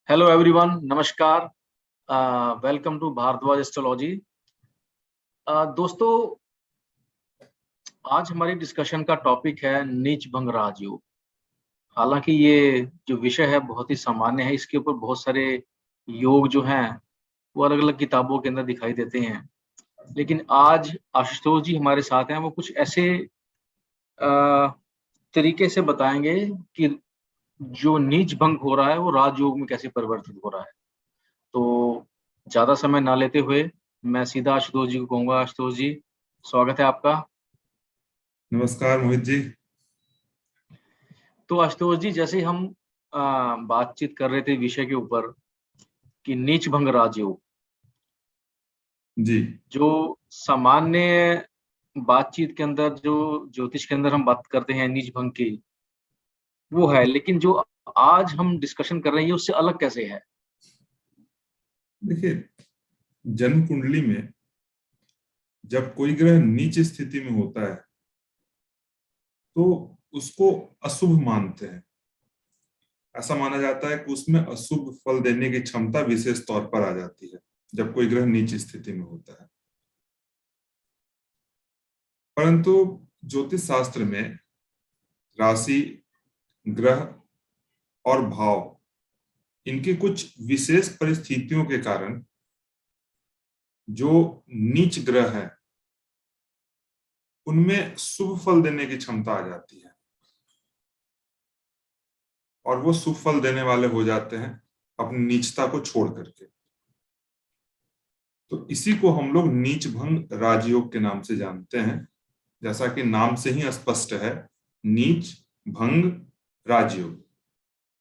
Hello everyone, नमस्कार। Welcome to Bharadwaj astrology. दोस्तों, आज हमारी डिस्कशन का टॉपिक है नीच भंग राजयोग। हालांकि ये जो विषय है बहुत ही सामान्य है। इसके ऊपर बहुत सारे योग जो हैं वो अलग अलग किताबों के अंदर दिखाई देते हैं। लेकिन आज आशुतोष जी हमारे साथ हैं। वो कुछ ऐसे अ, तरीके से बताएंगे कि जो नीच भंग हो रहा है वो राजयोग में कैसे परिवर्तित हो रहा है। तो ज्यादा समय ना लेते हुए मैं सीधा आशुतोष जी को कहूंगा। आशुतोष जी, स्वागत है आपका। नमस्कार मोहित जी। तो आशुतोष जी, जैसे हम बातचीत कर रहे थे विषय के ऊपर कि नीच भंग राजयोग, जी जो सामान्य बातचीत के अंदर, जो ज्योतिष के अंदर हम बात करते हैं नीच भंग की, वो है। लेकिन जो आज हम डिस्कशन कर रहे हैं ये उससे अलग कैसे है? देखिए, जन्म कुंडली में जब कोई ग्रह नीच स्थिति में होता है तो उसको अशुभ मानते हैं। ऐसा माना जाता है कि उसमें अशुभ फल देने की क्षमता विशेष तौर पर आ जाती है जब कोई ग्रह नीच स्थिति में होता है। परंतु ज्योतिष शास्त्र में राशि, ग्रह और भाव, इनकी कुछ विशेष परिस्थितियों के कारण जो नीच ग्रह है उनमें शुभ फल देने की क्षमता आ जाती है और वो शुभ फल देने वाले हो जाते हैं अपनी नीचता को छोड़ करके। तो इसी को हम लोग नीच भंग राजयोग के नाम से जानते हैं। जैसा कि नाम से ही स्पष्ट है, नीच भंग राजयोग,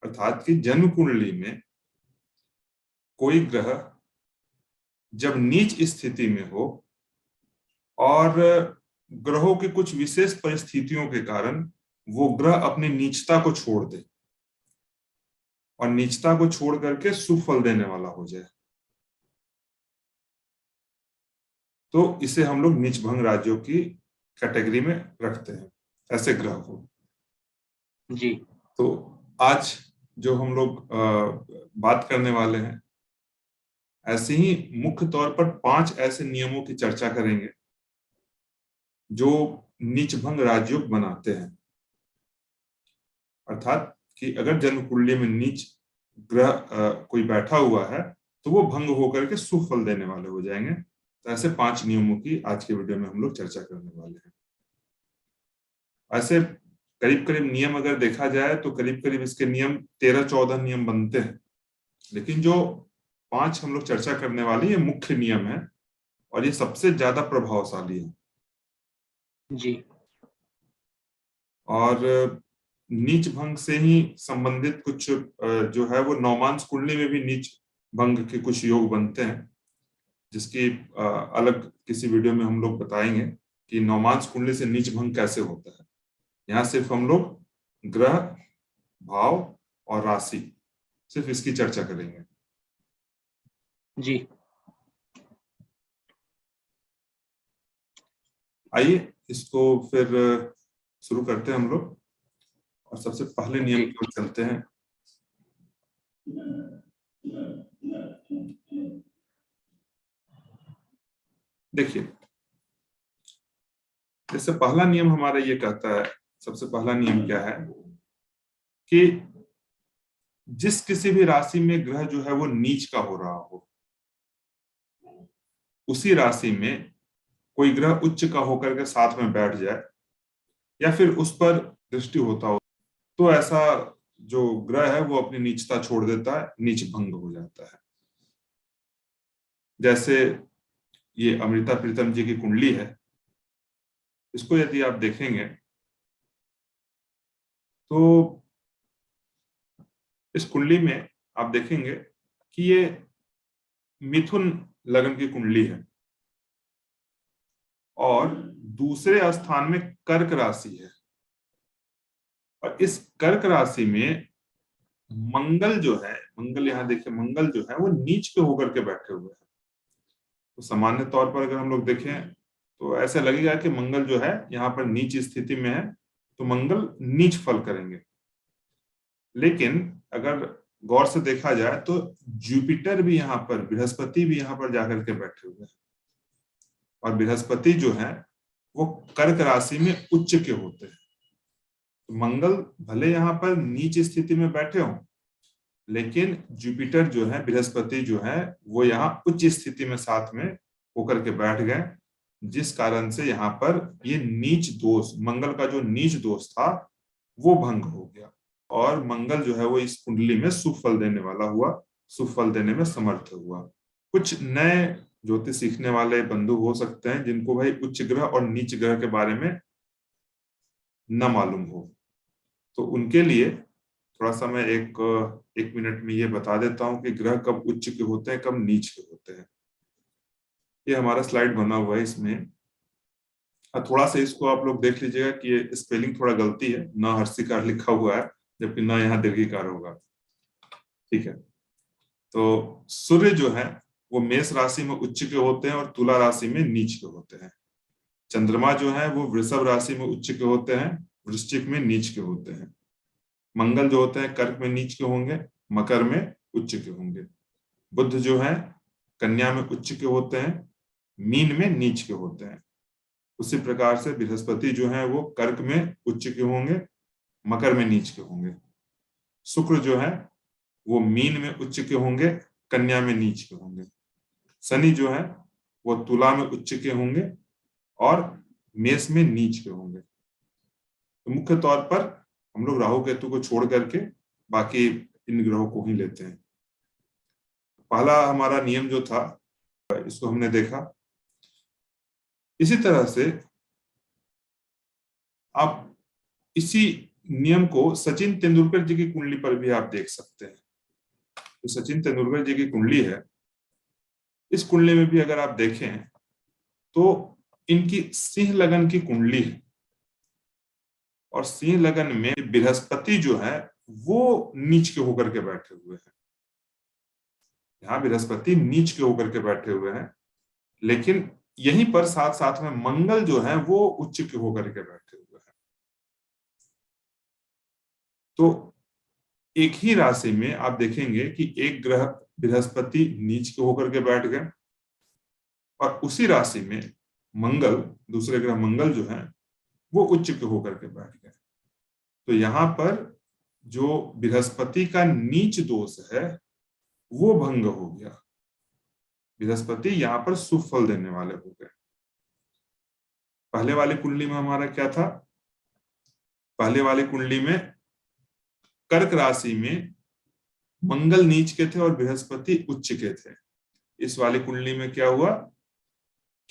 अर्थात कि जन्म कुंडली में कोई ग्रह जब नीच स्थिति में हो और ग्रहों की कुछ विशेष परिस्थितियों के कारण वो ग्रह अपनी नीचता को छोड़ दे और नीचता को छोड़ करके शुभ फल देने वाला हो जाए, तो इसे हम लोग नीच भंग राजयोग की कैटेगरी में रखते हैं, ऐसे ग्रह को। जी। तो आज जो हम लोग बात करने वाले हैं, ऐसे ही मुख्य तौर पर 5 ऐसे नियमों की चर्चा करेंगे जो नीच भंग राजयोग बनाते हैं। अर्थात कि अगर जन्म कुंडली में नीच ग्रह कोई बैठा हुआ है तो वो भंग होकर के शुभ फल देने वाले हो जाएंगे। तो ऐसे 5 नियमों की आज के वीडियो में हम लोग चर्चा करने वाले हैं। ऐसे करीब करीब नियम अगर देखा जाए तो करीब करीब इसके नियम 13-14 नियम बनते हैं, लेकिन जो 5 हम लोग चर्चा करने वाले ये मुख्य नियम है और ये सबसे ज्यादा प्रभावशाली है। जी। और नीच भंग से ही संबंधित कुछ जो है वो नौमांस कुंडली में भी नीच भंग के कुछ योग बनते हैं, जिसकी अलग किसी वीडियो में हम लोग बताएंगे कि नौमांस कुंडली से नीच भंग कैसे होता है। यहाँ सिर्फ हम लोग ग्रह, भाव और राशि, सिर्फ इसकी चर्चा करेंगे। जी। आइए इसको फिर शुरू करते हैं हम लोग और सबसे पहले नियम जी। की ओर चलते हैं। देखिए, जैसे पहला नियम हमारा ये कहता है, सबसे पहला नियम क्या है कि जिस किसी भी राशि में ग्रह जो है वो नीच का हो रहा हो, उसी राशि में कोई ग्रह उच्च का होकर के साथ में बैठ जाए या फिर उस पर दृष्टि होता हो तो ऐसा जो ग्रह है वो अपनी नीचता छोड़ देता है, नीच भंग हो जाता है। जैसे ये अमृता प्रीतम जी की कुंडली है, इसको यदि आप देखेंगे तो इस कुंडली में आप देखेंगे कि ये मिथुन लग्न की कुंडली है और दूसरे स्थान में कर्क राशि है और इस कर्क राशि में मंगल जो है, मंगल यहाँ देखिए, मंगल जो है वो नीच पे होकर के बैठे हुए हैं। तो सामान्य तौर पर अगर हम लोग देखें तो ऐसा लगेगा कि मंगल जो है यहाँ पर नीच स्थिति में है तो मंगल नीच फल करेंगे। लेकिन अगर गौर से देखा जाए तो जुपिटर भी यहाँ पर, बृहस्पति भी यहाँ पर जाकर के बैठे हुए हैं। और बृहस्पति जो है वो कर्क राशि में उच्च के होते हैं। तो मंगल भले यहाँ पर नीच स्थिति में बैठे हों, लेकिन जुपिटर जो है, बृहस्पति जो है, वो यहाँ उच्च स्थिति में साथ में होकर के बैठ गए, जिस कारण से यहाँ पर ये नीच दोष, मंगल का जो नीच दोष था वो भंग हो गया और मंगल जो है वो इस कुंडली में शुभ फल देने वाला हुआ, शुभ फल देने में समर्थ हुआ। कुछ नए ज्योतिष सीखने वाले बंधु हो सकते हैं जिनको भाई उच्च ग्रह और नीच ग्रह के बारे में न मालूम हो, तो उनके लिए थोड़ा सा मैं एक मिनट में ये बता देता हूं कि ग्रह कब उच्च के होते हैं, कब नीच के होते हैं। ये हमारा स्लाइड बना हुआ है, इसमें थोड़ा सा इसको आप लोग देख लीजिएगा कि ये स्पेलिंग थोड़ा गलती है, न हर्षिकार लिखा हुआ है जबकि न यहाँ दीर्घिकार होगा। ठीक है, तो सूर्य जो है वो मेष राशि में उच्च के होते हैं और तुला राशि में नीच के होते हैं। चंद्रमा जो है वो वृषभ राशि में उच्च के होते हैं, वृश्चिक में नीच के होते हैं। मंगल जो होते हैं कर्क में नीच के होंगे, मकर में उच्च के होंगे। बुध जो है कन्या में उच्च के होते हैं, मीन में नीच के होते हैं। उसी प्रकार से बृहस्पति जो है वो कर्क में उच्च के होंगे, मकर में नीच के होंगे। शुक्र जो है वो मीन में उच्च के होंगे, कन्या में नीच के होंगे। शनि जो है वो तुला में उच्च के होंगे और मेष में नीच के होंगे। तो मुख्य तौर पर हम लोग राहु केतु को छोड़ करके बाकी इन ग्रहों को ही लेते हैं। पहला हमारा नियम जो था इसको हमने देखा। इसी तरह से आप इसी नियम को सचिन तेंदुलकर जी की कुंडली पर भी आप देख सकते हैं। तो सचिन तेंदुलकर जी की कुंडली है, इस कुंडली में भी अगर आप देखें तो इनकी सिंह लगन की कुंडली है और सिंह लगन में बृहस्पति जो है वो नीच के होकर के बैठे हुए हैं। यहाँ बृहस्पति नीच के होकर के बैठे हुए हैं, लेकिन यहीं पर साथ साथ में मंगल जो है वो उच्च के होकर के बैठे हुए हैं। तो एक ही राशि में आप देखेंगे कि एक ग्रह बृहस्पति नीच के होकर के बैठ गए और उसी राशि में मंगल, दूसरे ग्रह मंगल जो है वो उच्च के होकर के बैठ गए। तो यहाँ पर जो बृहस्पति का नीच दोष है वो भंग हो गया, बृहस्पति यहाँ पर शुभ फल देने वाले हो गए। पहले वाली कुंडली में हमारा क्या था? पहले वाली कुंडली में कर्क राशि में मंगल नीच के थे और बृहस्पति उच्च के थे। इस वाली कुंडली में क्या हुआ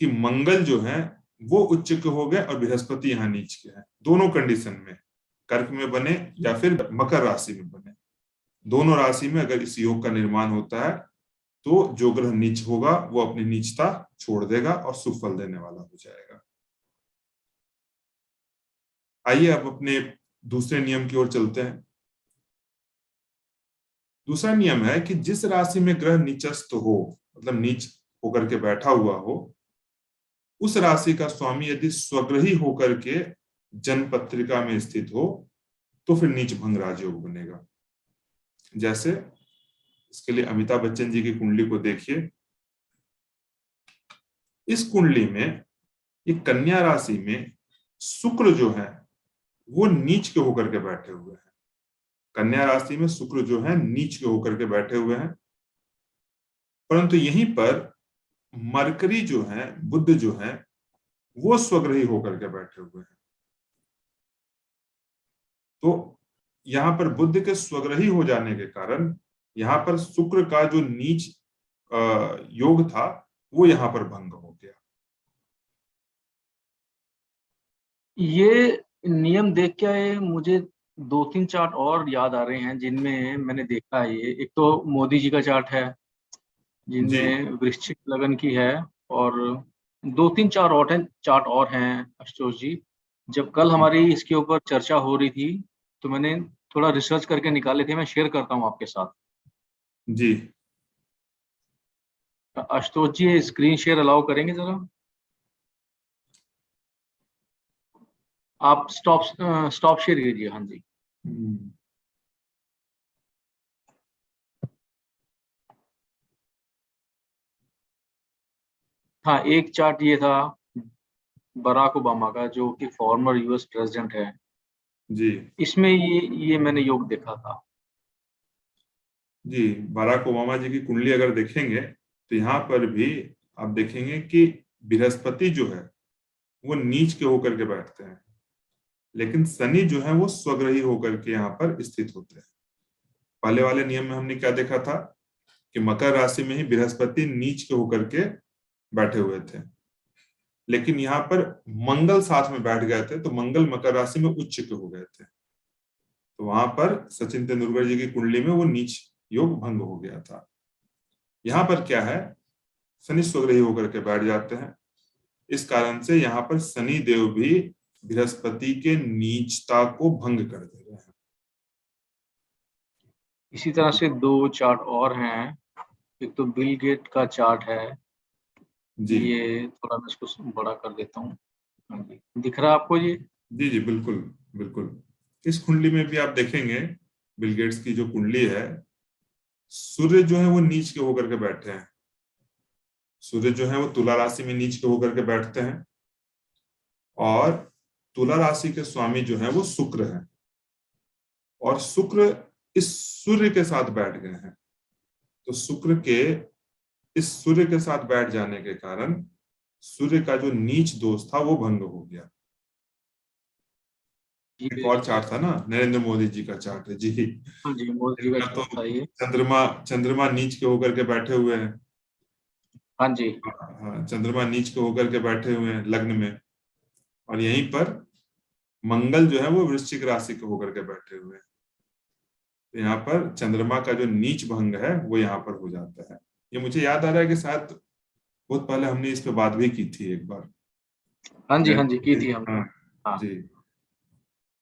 कि मंगल जो है वो उच्च के हो गए और बृहस्पति यहाँ नीच के हैं। दोनों कंडीशन में, कर्क में बने या फिर मकर राशि में बने, दोनों राशि में अगर इस योग का निर्माण होता है तो जो ग्रह नीच होगा वो अपनी नीचता छोड़ देगा और शुभ फल देने वाला हो जाएगा। आइए अब अपने दूसरे नियम की ओर चलते हैं। दूसरा नियम है कि जिस राशि में ग्रह नीचस्थ हो, मतलब नीच होकर के बैठा हुआ हो, उस राशि का स्वामी यदि स्वग्रही होकर के जन्म पत्रिका में स्थित हो तो फिर नीच भंग राजयोग बनेगा। जैसे इसके लिए अमिताभ बच्चन जी की कुंडली को देखिए। इस कुंडली में ये कन्या राशि में शुक्र जो है वो नीच के होकर के बैठे हुए हैं। कन्या राशि में शुक्र जो है नीच के होकर के बैठे हुए हैं, परंतु यहीं पर मरकरी जो है, बुध जो है वो स्वग्रही होकर के बैठे हुए हैं। तो यहाँ पर बुध के स्वग्रही हो जाने के कारण यहाँ पर शुक्र का जो नीच योग था वो यहाँ पर भंग हो गया। ये नियम देख के मुझे 2-3 चार्ट और याद आ रहे हैं जिनमें मैंने देखा है। ये एक तो मोदी जी का चार्ट है जी जिनमें वृश्चिक लगन की है, और 2-3 चार्ट और हैं आशुतोष जी। जब कल हमारी इसके ऊपर चर्चा हो रही थी तो मैंने थोड़ा रिसर्च करके निकाले थे, मैं शेयर करता हूँ आपके साथ। जी आशुतोष जी स्क्रीन शेयर अलाउ करेंगे जरा? आप स्टॉप शेयर कीजिए। हाँ जी। हाँ, एक चार्ट ये था बराक ओबामा का, जो कि फॉर्मर यूएस प्रेसिडेंट है। जी इसमें ये मैंने योग देखा था। जी, बराक ओबामा जी की कुंडली अगर देखेंगे तो यहाँ पर भी आप देखेंगे कि बृहस्पति जो है वो नीच के होकर के बैठते हैं, लेकिन शनि जो है वो स्वग्रही होकर के यहाँ पर स्थित होते हैं। पहले वाले नियम में हमने क्या देखा था कि मकर राशि में ही बृहस्पति नीच के होकर के बैठे हुए थे, लेकिन यहाँ पर मंगल साथ में बैठ गए थे, तो मंगल मकर राशि में उच्च के हो गए थे। तो वहां पर सचिन तेंदुलकर जी की कुंडली में वो नीच योग भंग हो गया था। यहाँ पर क्या है, शनि स्वग्रही होकर के बैठ जाते हैं, इस कारण से यहाँ पर शनि देव भी बृहस्पति के नीचता को भंग कर दे रहे हैं। इसी तरह से दो चार्ट और हैं। एक तो बिल गेट का चार्ट है। जी ये थोड़ा मैं इसको बड़ा कर देता हूँ। हाँ जी, दिख रहा है आपको ये? जी जी, बिल्कुल बिल्कुल। इस कुंडली में भी आप देखेंगे, बिल गेट्स की जो कुंडली है, सूर्य जो है वो नीच के होकर के बैठे हैं। सूर्य जो है वो तुला राशि में नीच के होकर के बैठते हैं, और तुला राशि के स्वामी जो है वो शुक्र है, और शुक्र इस सूर्य के साथ बैठ गए हैं। तो शुक्र के इस सूर्य के साथ बैठ जाने के कारण सूर्य का जो नीच दोष था वो भंग हो गया। एक ये और चार्ट था ना, नरेंद्र मोदी जी का चार्ट है जी। हाँ जी, मोदी जी का इनका तो चार्ट था ये। चंद्रमा चंद्रमा नीच के होकर के बैठे हुए हैं। हाँ जी। हाँ, चंद्रमा नीच के होकर के बैठे हुए हैं लग्न में, और यहीं पर मंगल जो है वो वृश्चिक राशि के होकर के बैठे हुए हैं। तो यहाँ पर चंद्रमा का जो नीच भंग है वो यहाँ पर हो जाता है। ये मुझे याद आ रहा है कि शायद बहुत पहले हमने इस पे बात भी की थी एक बार। हाँ जी, हाँ जी, की थी हाँ हमने। हाँ, जी।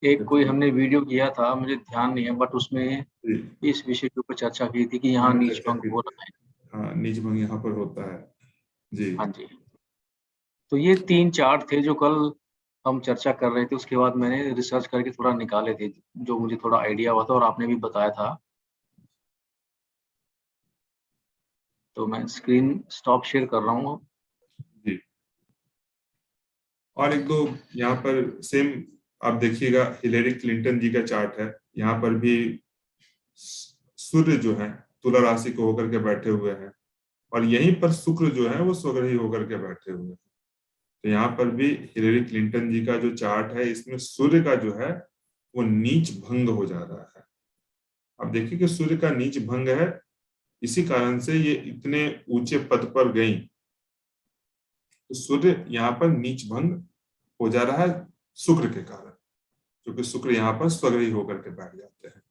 एक कोई हमने वीडियो किया था, मुझे ध्यान नहीं है, बट उसमें जी, इस विषय के ऊपर चर्चा की थी कि यहाँ हमने नीच चर्चा भंग की हो थी। रहा है। हाँ, नीच भंग यहाँ पर होता है जी। हाँ जी। तो ये 3 चार्ट थे जो कल हम चर्चा कर रहे थे, उसके बाद मैंने रिसर्च करके थोड़ा निकाले थे, जो मुझे थोड़ा आइडिया हुआ था और आपने भी बताया था। तो मैं स्क्रीन स्टॉप शेयर कर रहा हूँ। जी, और एक दो यहाँ पर सेम आप देखिएगा, हिलेरी क्लिंटन जी का चार्ट है। यहाँ पर भी सूर्य जो है तुला राशि को होकर के बैठे हुए हैं, और यहीं पर शुक्र जो है वो स्वग्रही होकर के बैठे हुए हैं। तो यहाँ पर भी हिलेरी क्लिंटन जी का जो चार्ट है, इसमें सूर्य का जो है वो नीच भंग हो जा रहा है। अब देखिए कि सूर्य का नीच भंग है, इसी कारण से ये इतने ऊंचे पद पर गई। तो सूर्य यहाँ पर नीच भंग हो जा रहा है शुक्र के कारण, क्योंकि शुक्र यहाँ पर स्वग्रही होकर के बैठ जाते हैं।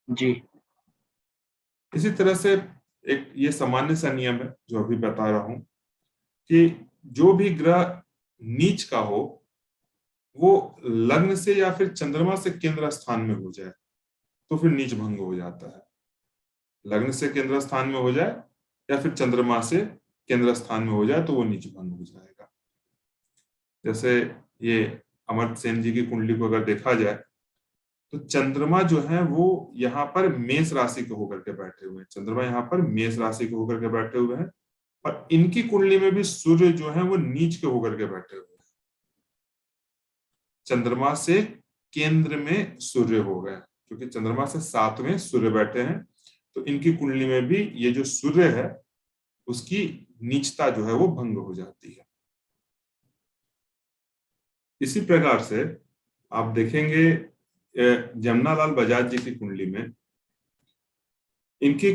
जी। इसी तरह से एक ये सामान्य सा नियम है जो अभी बता रहा हूं, कि जो भी ग्रह नीच का हो वो लग्न से या फिर चंद्रमा से केंद्र स्थान में हो जाए तो फिर नीच भंग हो जाता है। लग्न से केंद्र स्थान में हो जाए या फिर चंद्रमा से केंद्र स्थान में हो जाए तो वो नीच भंग हो जाएगा। जैसे ये अमर्त्य सेन जी की कुंडली को अगर देखा जाए, तो चंद्रमा जो है वो यहाँ पर मेष राशि के होकर के बैठे हुए हैं। चंद्रमा यहाँ पर मेष राशि के होकर के बैठे हुए हैं, और इनकी कुंडली में भी सूर्य जो है वो नीच के होकर के बैठे हुए हैं। चंद्रमा से केंद्र में सूर्य हो गए, क्योंकि चंद्रमा से साथ में सूर्य बैठे हैं। तो इनकी कुंडली में भी ये जो सूर्य है उसकी नीचता जो है वो भंग हो जाती है। इसी प्रकार से आप देखेंगे जमुनालाल बजाज जी की कुंडली में, इनकी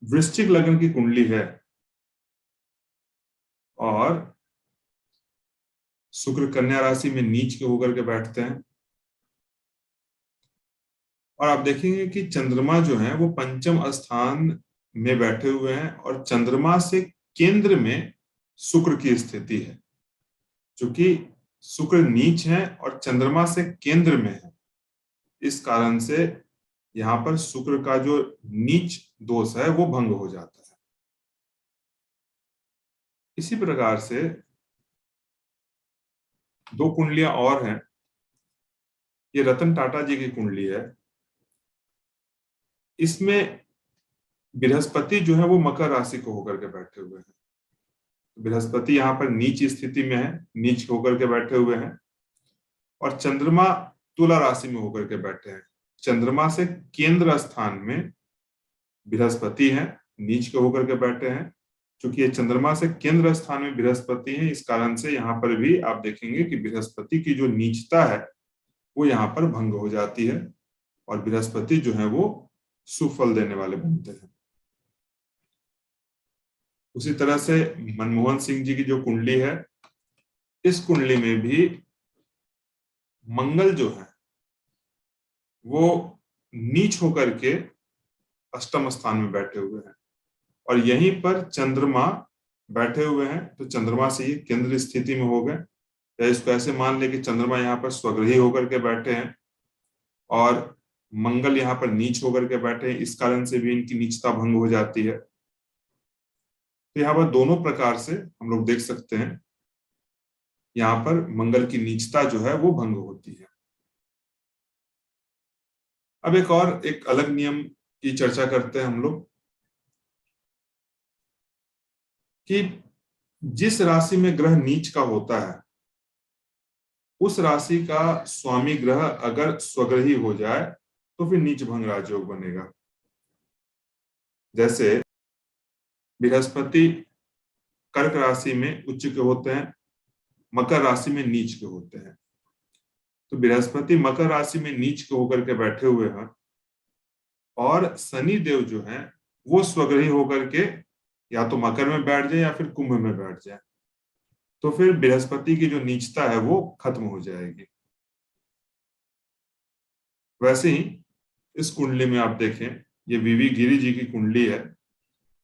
वृश्चिक लग्न की कुंडली है, और शुक्र कन्या राशि में नीच के होकर के बैठते हैं। और आप देखेंगे कि चंद्रमा जो है वो पंचम स्थान में बैठे हुए हैं, और चंद्रमा से केंद्र में शुक्र की स्थिति है। क्योंकि शुक्र नीच है और चंद्रमा से केंद्र में है, इस कारण से यहाँ पर शुक्र का जो नीच दोष है वो भंग हो जाता है। इसी प्रकार से दो कुंडलियां और हैं। ये रतन टाटा जी की कुंडली है। इसमें बृहस्पति जो है वो मकर राशि को होकर के बैठे हुए हैं। बृहस्पति यहाँ पर नीच स्थिति में है, नीच होकर के बैठे हुए हैं। और चंद्रमा तुला राशि में होकर के बैठे हैं। चंद्रमा से केंद्र स्थान में बृहस्पति है, नीच के होकर के बैठे हैं। क्योंकि ये चंद्रमा से केंद्र स्थान में बृहस्पति है, इस कारण से यहाँ पर भी आप देखेंगे कि बृहस्पति की जो नीचता है वो यहाँ पर भंग हो जाती है और बृहस्पति जो है वो सुफल देने वाले बनते हैं। उसी तरह से मनमोहन सिंह जी की जो कुंडली है, इस कुंडली में भी मंगल जो है वो नीच होकर के अष्टम स्थान में बैठे हुए हैं और यहीं पर चंद्रमा बैठे हुए हैं। तो चंद्रमा से ये केंद्र स्थिति में हो गए, या इसको ऐसे मान ले कि चंद्रमा यहाँ पर स्वग्रही होकर के बैठे हैं और मंगल यहाँ पर नीच होकर के बैठे हैं, इस कारण से भी इनकी नीचता भंग हो जाती है। तो यहाँ पर दोनों प्रकार से हम लोग देख सकते हैं, यहाँ पर मंगल की नीचता जो है वो भंग होती है। अब एक अलग नियम की चर्चा करते हैं हम लोग कि जिस राशि में ग्रह नीच का होता है उस राशि का स्वामी ग्रह अगर स्वग्रही हो जाए तो फिर नीच भंग राजयोग बनेगा। जैसे बृहस्पति कर्क राशि में उच्च के होते हैं, मकर राशि में नीच के होते हैं। तो बृहस्पति मकर राशि में नीच के होकर के बैठे हुए हैं और शनि देव जो है वो स्वग्रही होकर के या तो मकर में बैठ जाए या फिर कुंभ में बैठ जाए, तो फिर बृहस्पति की जो नीचता है वो खत्म हो जाएगी। वैसे ही इस कुंडली में आप देखें, ये वीवी गिरी जी की कुंडली है।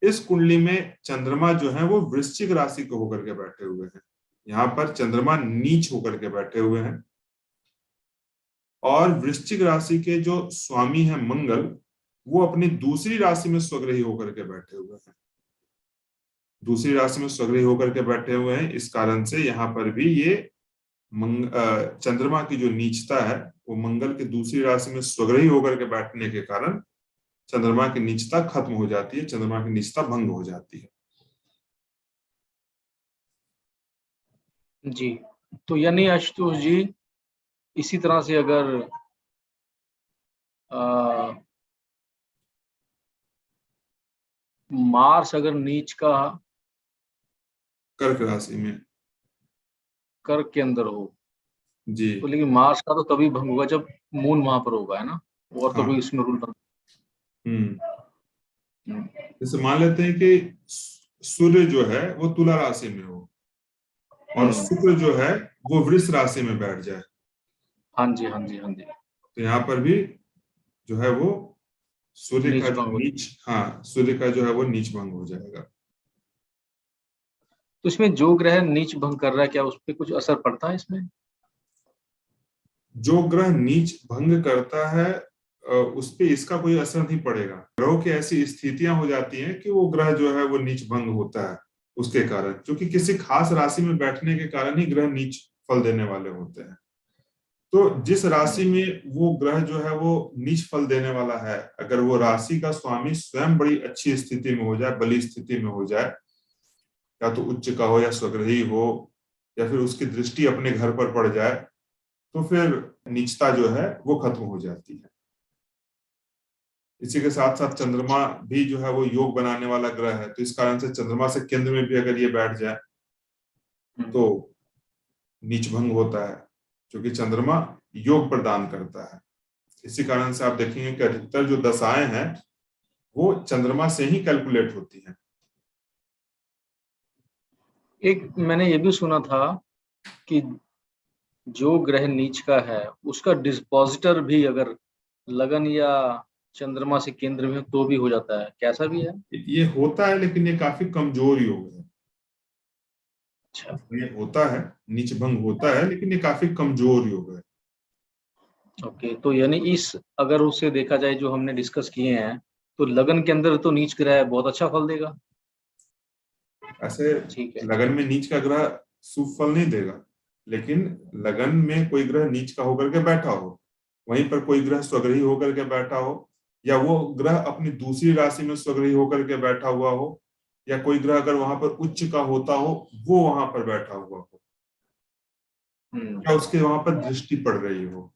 इस कुंडली में चंद्रमा जो है वो वृश्चिक राशि को होकर के बैठे हुए हैं। यहाँ पर चंद्रमा नीच होकर के बैठे हुए हैं और वृश्चिक राशि के जो स्वामी है मंगल, वो अपनी दूसरी राशि में स्वग्रही होकर के बैठे हुए हैं। दूसरी राशि में स्वग्रही होकर के बैठे हुए हैं, इस कारण से यहाँ पर भी ये चंद्रमा की जो नीचता है वो मंगल की दूसरी राशि में स्वग्रही होकर के बैठने के कारण चंद्रमा की नीचता खत्म हो जाती है, चंद्रमा की नीचता भंग हो जाती है। जी, तो यानी आशुतोष जी, इसी तरह से अगर मार्स अगर नीच का कर्क राशि में कर्क के अंदर हो जी, तो लेकिन मार्स का तो तभी भंग होगा जब मून वहां पर होगा, है ना? और तो हाँ, कोई इसमें रूल बन। जैसे मान लेते हैं कि सूर्य जो है वो तुला राशि में हो और शुक्र जो है वो वृष राशि में बैठ जाए, हाँ जी, हाँ जी, हाँ जी, तो यहाँ पर भी जो है वो सूर्य का जो भंग हो जाएगा। नीच, हाँ, सूर्य का जो है वो नीच भंग हो जाएगा। तो इसमें जो ग्रह नीच भंग कर रहा है, क्या उस पर कुछ असर पड़ता है इसमें? जो ग्रह नीच भंग करता है उस पे इसका कोई असर नहीं पड़ेगा। ग्रहों की ऐसी स्थितियां हो जाती हैं कि वो ग्रह जो है वो नीच भंग होता है उसके कारण, क्योंकि किसी खास राशि में बैठने के कारण ही ग्रह नीच फल देने वाले होते हैं। तो जिस राशि में वो ग्रह जो है वो नीच फल देने वाला है, अगर वो राशि का स्वामी स्वयं बड़ी अच्छी स्थिति में हो जाए, बली स्थिति में हो जाए, या तो उच्च का हो या स्वग्रही हो या फिर उसकी दृष्टि अपने घर पर पड़ जाए, तो फिर नीचता जो है वो खत्म हो जाती है। इसी के साथ साथ चंद्रमा भी जो है वो योग बनाने वाला ग्रह है, तो इस कारण से चंद्रमा से केंद्र में भी अगर ये बैठ जाए तो नीच भंग होता है, क्योंकि चंद्रमा योग प्रदान करता है। इसी कारण से आप देखेंगे कि अधिकतर जो दशाएं हैं वो चंद्रमा से ही कैलकुलेट होती हैं। एक मैंने ये भी सुना था कि जो ग्रह नीच का है उसका डिस्पोजिटर भी अगर लगन या चंद्रमा से केंद्र में हो तो भी हो जाता है, कैसा भी है? ये होता है, लेकिन ये काफी कमजोर योग है। अच्छा, ये होता है, नीच भंग होता है, लेकिन ये काफी कमजोर योग है। ओके, तो यानी इस अगर उसे देखा जाए जो हमने डिस्कस किए हैं, तो लगन के अंदर तो नीच ग्रह बहुत अच्छा फल देगा। ऐसे ठीक है। लगन में नीच का ग्रह शुभ फल नहीं देगा, लेकिन लगन में कोई ग्रह नीच का होकर के बैठा हो, वहीं पर कोई ग्रह स्वग्रही होकर के बैठा हो, या वो ग्रह अपनी दूसरी राशि में स्वग्रही होकर के बैठा हुआ हो, या कोई ग्रह अगर वहां पर उच्च का होता हो वो वहां पर बैठा हुआ हो, या उसके वहां पर दृष्टि पड़ रही हो,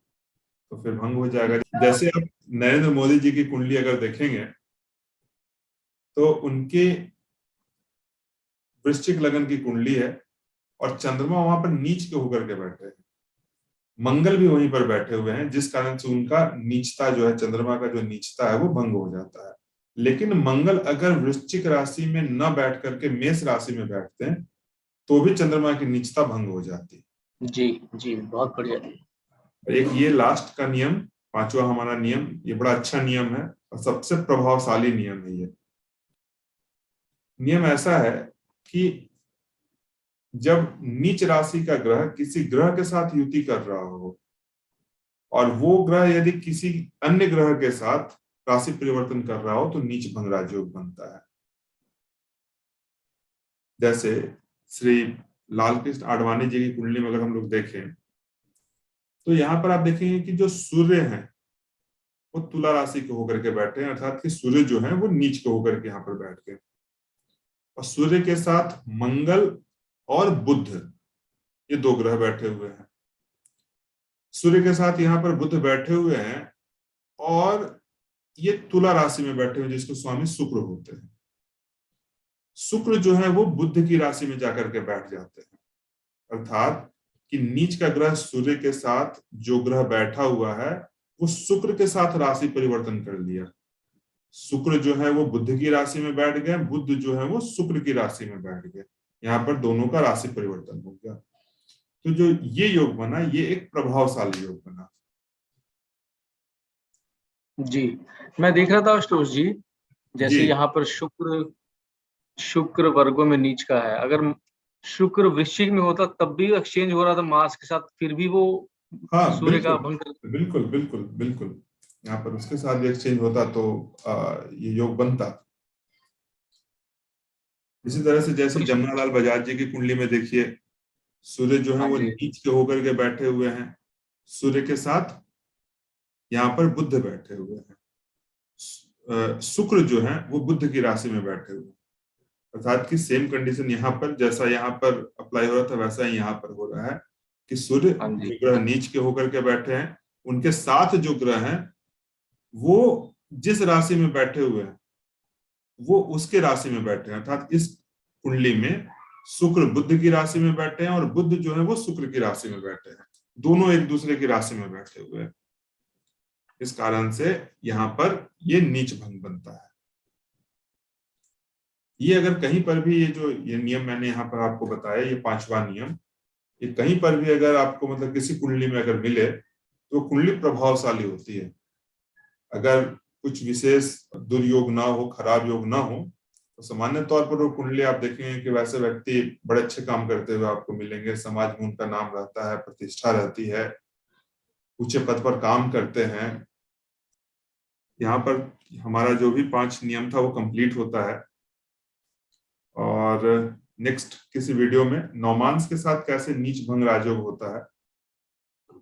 तो फिर भंग हो जाएगा। जैसे आप नरेंद्र मोदी जी की कुंडली अगर देखेंगे तो उनके वृश्चिक लगन की कुंडली है और चंद्रमा वहां पर नीच के होकर के बैठे हैं, मंगल भी वहीं पर बैठे हुए हैं, जिस कारण से उनका नीचता जो है, चंद्रमा का जो नीचता है वो भंग हो जाता है। लेकिन मंगल अगर वृश्चिक राशि में न बैठ करके मेष राशि में बैठते हैं तो भी चंद्रमा की नीचता भंग हो जाती है। जी जी, बहुत बढ़िया। एक ये लास्ट का नियम, पांचवा हमारा नियम, ये बड़ा अच्छा नियम है और सबसे प्रभावशाली नियम है। ये नियम ऐसा है कि जब नीच राशि का ग्रह किसी ग्रह के साथ युति कर रहा हो और वो ग्रह यदि किसी अन्य ग्रह के साथ राशि परिवर्तन कर रहा हो तो नीच भंग राजयोग बनता है। जैसे श्री लालकृष्ण आडवाणी जी की कुंडली में अगर हम लोग देखें तो यहाँ पर आप देखेंगे कि जो सूर्य हैं वो तुला राशि के होकर के बैठे हैं, अर्थात कि सूर्य जो है वो नीच के होकर के यहाँ पर बैठ गए, और सूर्य के साथ मंगल और बुध ये दो ग्रह बैठे हुए हैं। सूर्य के साथ यहाँ पर बुध बैठे हुए हैं और ये तुला राशि में बैठे हुए जिसको स्वामी शुक्र होते हैं। शुक्र जो है वो बुध की राशि में जाकर के बैठ जाते हैं, अर्थात कि नीच का ग्रह सूर्य के साथ जो ग्रह बैठा हुआ है वो शुक्र के साथ राशि परिवर्तन कर लिया। शुक्र जो है वो बुध की राशि में बैठ गए, बुध जो है वो शुक्र की राशि में बैठ गए, यहाँ पर दोनों का राशि परिवर्तन हो गया। तो जो ये योग बना ये एक प्रभावशाली योग बना। जी, मैं देख रहा था आशुतोष जी, जैसे जी यहाँ पर शुक्र वर्गों में नीच का है, अगर शुक्र वृश्चिक में होता तब भी एक्सचेंज हो रहा था मार्स के साथ, फिर भी वो हाँ सूर्य का बिल्कुल भंग कर। बिल्कुल बिल्कुल बिल्कुल, यहाँ पर उसके साथ भी एक्सचेंज होता तो ये योग बनता। इसी तरह से जैसे जमुनालाल बजाज जी की कुंडली में देखिए सूर्य जो है हाँ वो जी। नीच के होकर के बैठे हुए हैं, सूर्य के साथ यहाँ पर बुध बैठे हुए हैं, शुक्र जो है वो बुध की राशि में बैठे हुए हैं, अर्थात कि सेम कंडीशन यहाँ पर जैसा यहाँ पर अप्लाई हो रहा था वैसा ही यहाँ पर हो रहा है कि सूर्य हाँ जी। जो ग्रह नीच के होकर के बैठे हैं उनके साथ जो ग्रह हैं वो जिस राशि में बैठे हुए हैं वो उसके राशि में बैठे हैं, अर्थात इस कुंडली में शुक्र बुध की राशि में बैठे हैं और बुध जो है वो शुक्र की राशि में बैठे हैं, दोनों एक दूसरे की राशि में बैठे हुए हैं। इस कारण से यहाँ पर ये नीच भंग बनता है। ये अगर कहीं पर भी ये नियम मैंने यहाँ पर आपको बताया, ये पांचवा नियम, ये कहीं पर भी अगर आपको मतलब किसी कुंडली में अगर मिले तो कुंडली प्रभावशाली होती है। अगर कुछ विशेष दुर्योग ना हो, खराब योग ना हो, तो सामान्य तौर पर वो कुंडली आप देखेंगे कि वैसे व्यक्ति बड़े अच्छे काम करते हुए आपको मिलेंगे, समाज में उनका नाम रहता है, प्रतिष्ठा रहती है, ऊंचे पद पर काम करते हैं। यहाँ पर हमारा जो भी 5 नियम था वो कंप्लीट होता है और नेक्स्ट किसी वीडियो में नौमांस के साथ कैसे नीच भंग राजयोग होता है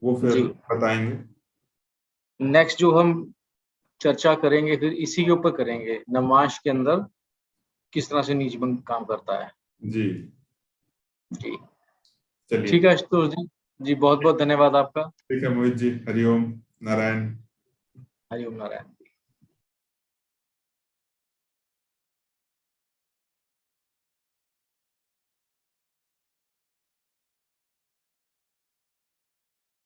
वो फिर बताएंगे। नेक्स्ट जो हम चर्चा करेंगे फिर इसी के ऊपर करेंगे, नवमांश के अंदर किस तरह से नीच भंग काम करता है। जी जी चलिए, ठीक है आशुतोष जी, जी बहुत बहुत धन्यवाद आपका। ठीक है मोहित जी, हरिओम नारायण। हरिओम नारायण।